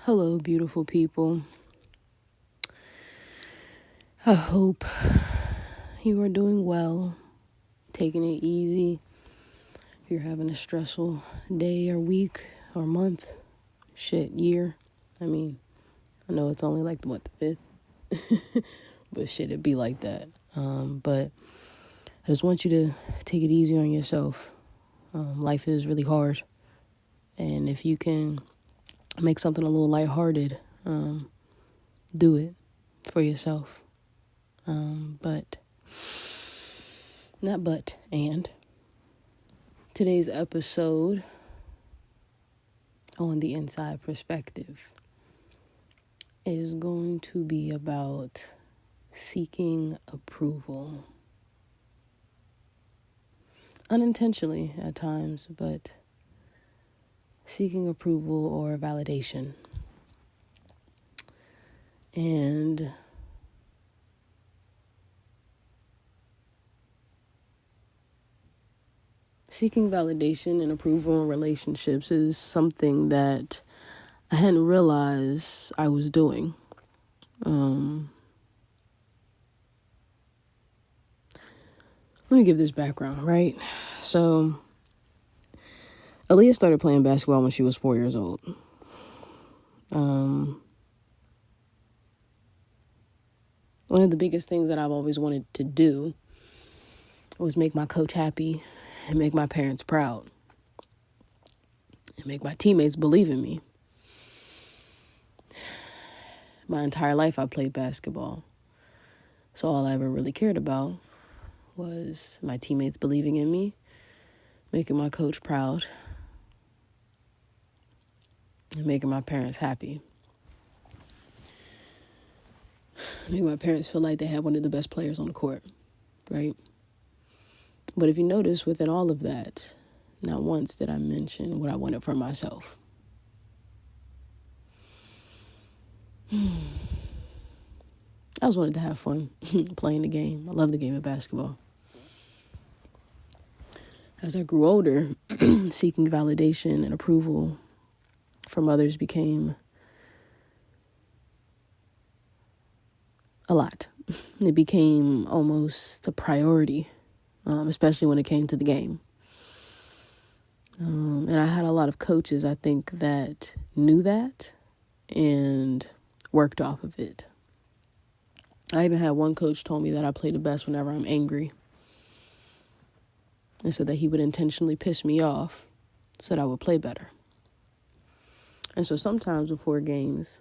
Hello, beautiful people. I hope you are doing well, taking it easy. If you're having a stressful day or week or month, year. I know it's only like, the 5th? But it'd be like that. But I just want you to take it easy on yourself. Life is really hard. And if you can make something a little lighthearted, do it for yourself. And today's episode on the inside perspective is going to be about seeking approval. Unintentionally at times, but seeking approval or validation. And seeking validation and approval in relationships is something that I hadn't realized I was doing. Let me give this background, right? So, Aaliyah started playing basketball when she was 4 years old. One of the biggest things that I've always wanted to do was make my coach happy and make my parents proud and make my teammates believe in me. My entire life I played basketball. So all I ever really cared about was my teammates believing in me, making my coach proud, and making my parents happy. Making my parents feel like they had one of the best players on the court, right? But if you notice, within all of that, not once did I mention what I wanted for myself. I just wanted to have fun playing the game. I love the game of basketball. As I grew older, seeking validation and approval from others became a lot. It became almost a priority, especially when it came to the game. And I had a lot of coaches, I think, that knew that and worked off of it. I even had one coach told me that I play the best whenever I'm angry. And so that he would intentionally piss me off so that I would play better. And so sometimes before games,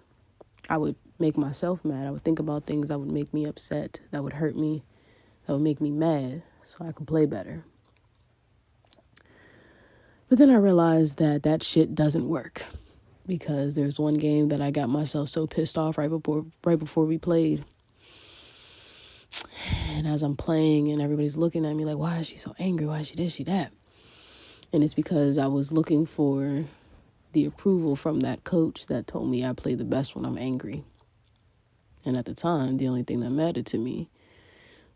I would make myself mad. I would think about things that would make me upset, that would hurt me, that would make me mad so I could play better. But then I realized that shit doesn't work, because there's one game that I got myself so pissed off right before we played. And as I'm playing and everybody's looking at me like, why is she so angry? Why is she this, she that? And it's because I was looking for the approval from that coach that told me I play the best when I'm angry. And at the time, the only thing that mattered to me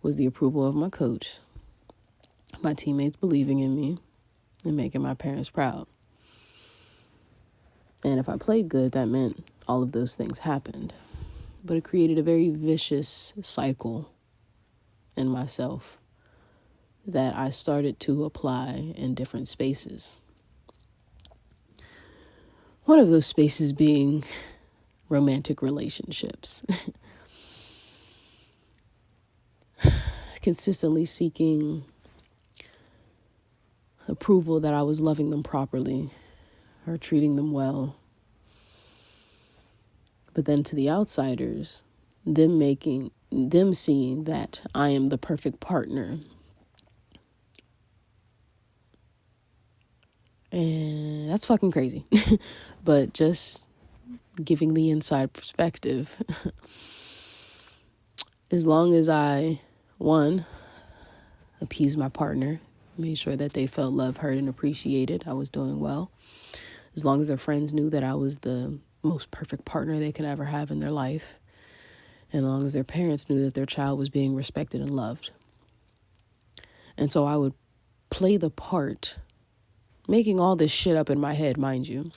was the approval of my coach, my teammates believing in me, and making my parents proud. And if I played good, that meant all of those things happened. But it created a very vicious cycle in myself that I started to apply in different spaces. One of those spaces being romantic relationships. Consistently seeking approval that I was loving them properly or treating them well. But then to the outsiders, them seeing that I am the perfect partner. And that's fucking crazy. But just giving the inside perspective. As long as I, one, appeased my partner, made sure that they felt loved, heard, and appreciated, I was doing well. As long as their friends knew that I was the most perfect partner they could ever have in their life. And as long as their parents knew that their child was being respected and loved. And so I would play the part, making all this shit up in my head, mind you.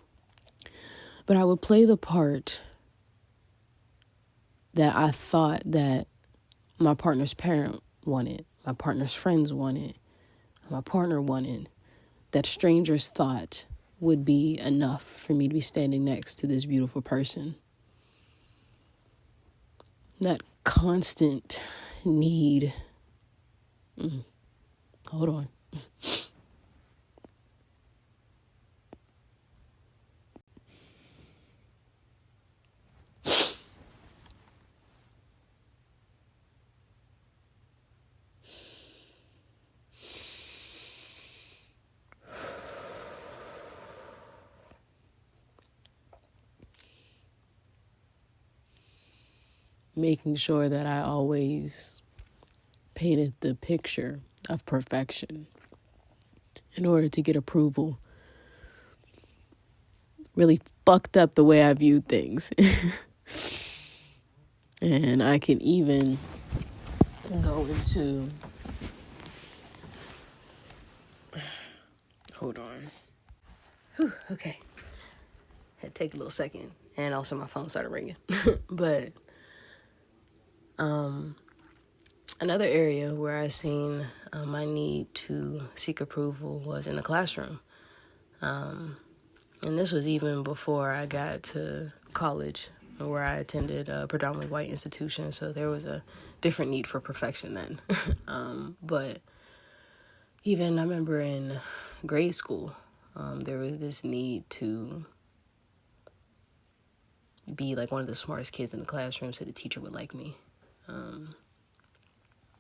But I would play the part that I thought that my partner's parent wanted, my partner's friends wanted, my partner wanted, that strangers thought would be enough for me to be standing next to this beautiful person. That constant need. Hold on. Making sure that I always painted the picture of perfection in order to get approval. Really fucked up the way I viewed things. And I can even go into... Hold on. Whew, okay. Had to take a little second. And also my phone started ringing. But another area where I seen my need to seek approval was in the classroom. And this was even before I got to college, where I attended a predominantly white institution. So there was a different need for perfection then. But even I remember in grade school, there was this need to be like one of the smartest kids in the classroom so the teacher would like me.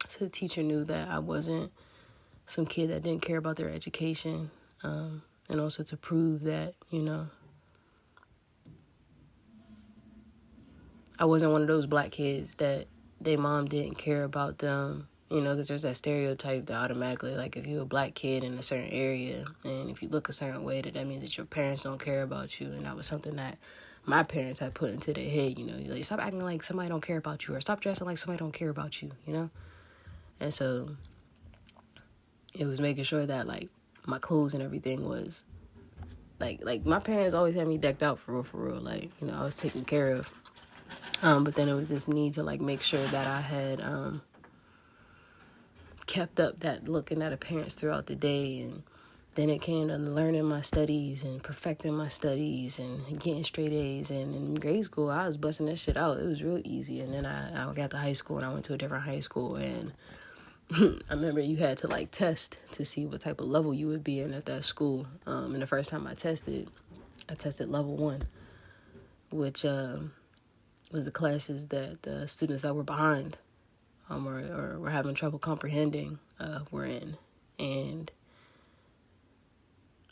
So the teacher knew that I wasn't some kid that didn't care about their education. And also to prove that, I wasn't one of those black kids that their mom didn't care about them, because there's that stereotype that automatically, like, if you're a black kid in a certain area and if you look a certain way, that means that your parents don't care about you. And that was something that my parents had put into their head, like, stop acting like somebody don't care about you, or stop dressing like somebody don't care about you, And so it was making sure that, like, my clothes and everything was, like my parents always had me decked out for real. Like, I was taken care of. But then it was this need to, like, make sure that I had kept up that look and that appearance throughout the day. And then it came to learning my studies and perfecting my studies and getting straight A's. And in grade school, I was busting that shit out. It was real easy. And then I got to high school and I went to a different high school. And I remember you had to, like, test to see what type of level you would be in at that school. And the first time I tested level 1, which was the classes that the students that were behind or were having trouble comprehending were in. And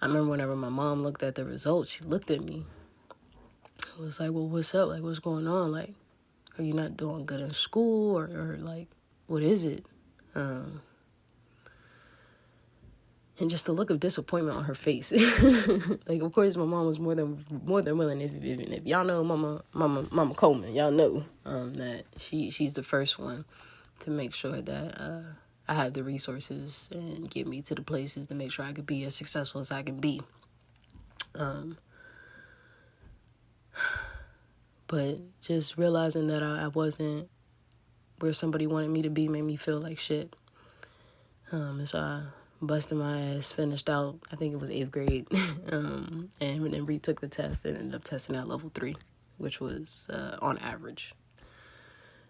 I remember whenever my mom looked at the results, she looked at me. I was like, well, what's up? Like, what's going on? Like, are you not doing good in school? Or like, what is it? And just the look of disappointment on her face. Like, of course, my mom was more than willing. If y'all know Mama Coleman, y'all know that she's the first one to make sure that I have the resources and get me to the places to make sure I could be as successful as I can be. But just realizing that I wasn't where somebody wanted me to be made me feel like shit. And so I busted my ass, finished out, I think it was 8th grade, and then retook the test and ended up testing at level 3, which was on average.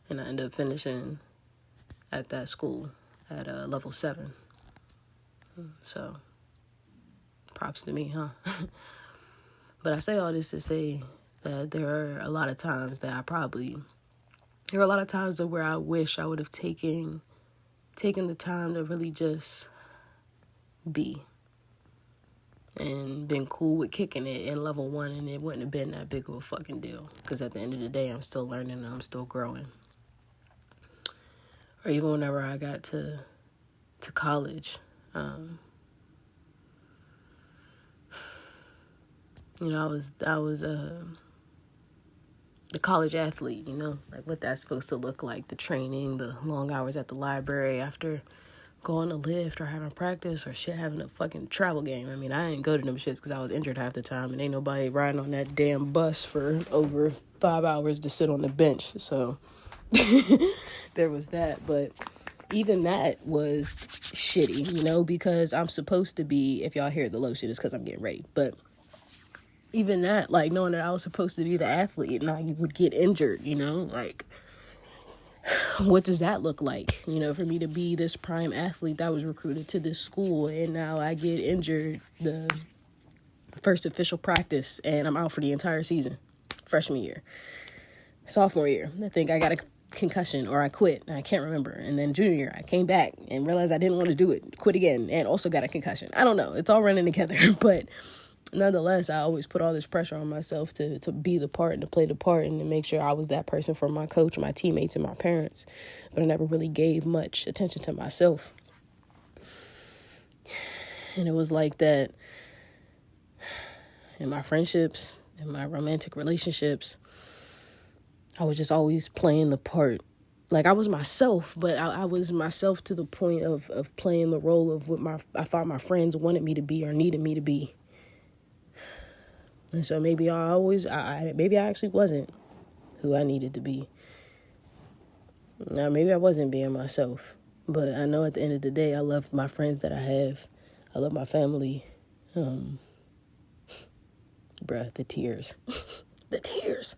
And I ended up finishing at that school at level 7. So, props to me, huh? But I say all this to say that there are a lot of times that there are a lot of times where I wish I would have taken the time to really just be and been cool with kicking it in level 1, and it wouldn't have been that big of a fucking deal, because at the end of the day, I'm still learning and I'm still growing. Or even whenever I got to college, I was the college athlete, like what that's supposed to look like, the training, the long hours at the library after going to lift or having practice or shit, having a fucking travel game. I mean, I didn't go to them shits because I was injured half the time, and ain't nobody riding on that damn bus for over 5 hours to sit on the bench. So there was that. But even that was shitty, you know, because I'm supposed to be, if y'all hear the lotion, it's because I'm getting ready. But even that, like, knowing that I was supposed to be the athlete and I would get injured, you know, like, what does that look like? You know, for me to be this prime athlete that was recruited to this school, and now I get injured the first official practice and I'm out for the entire season. Freshman year. Sophomore year, I think I got a concussion or I quit. I can't remember. And then junior year, I came back and realized I didn't want to do it. Quit again and also got a concussion. I don't know. It's all running together. But nonetheless, I always put all this pressure on myself to be the part and to play the part and to make sure I was that person for my coach, my teammates, and my parents. But I never really gave much attention to myself. And it was like that in my friendships, in my romantic relationships. I was just always playing the part. Like, I was myself, but I was myself to the point of playing the role of what I thought my friends wanted me to be or needed me to be. And so maybe maybe I actually wasn't who I needed to be. Now, maybe I wasn't being myself. But I know at the end of the day, I love my friends that I have. I love my family. Bruh, the tears. The tears.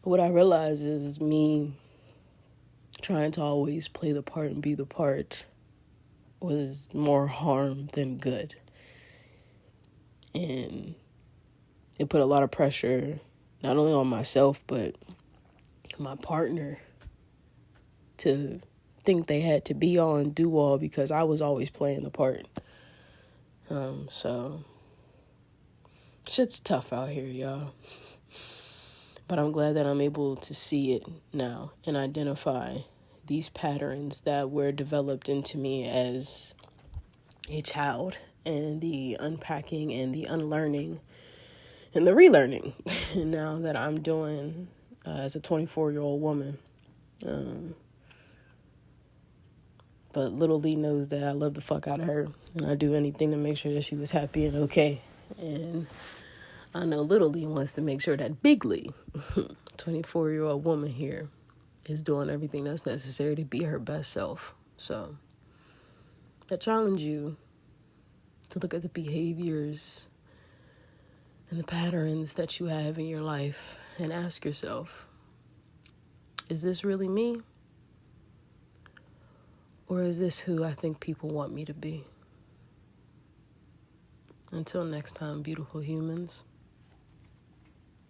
What I realized is me trying to always play the part and be the part was more harm than good. And it put a lot of pressure, not only on myself, but my partner to think they had to be all and do all because I was always playing the part. So shit's tough out here, y'all. But I'm glad that I'm able to see it now and identify these patterns that were developed into me as a child, and the unpacking and the unlearning and the relearning now that I'm doing as a 24-year-old woman. But little Lee knows that I love the fuck out of her, and I do anything to make sure that she was happy and okay. And I know little Lee wants to make sure that big Lee, 24-year-old woman here, is doing everything that's necessary to be her best self. So I challenge you to look at the behaviors and the patterns that you have in your life and ask yourself, is this really me? Or is this who I think people want me to be? Until next time, beautiful humans.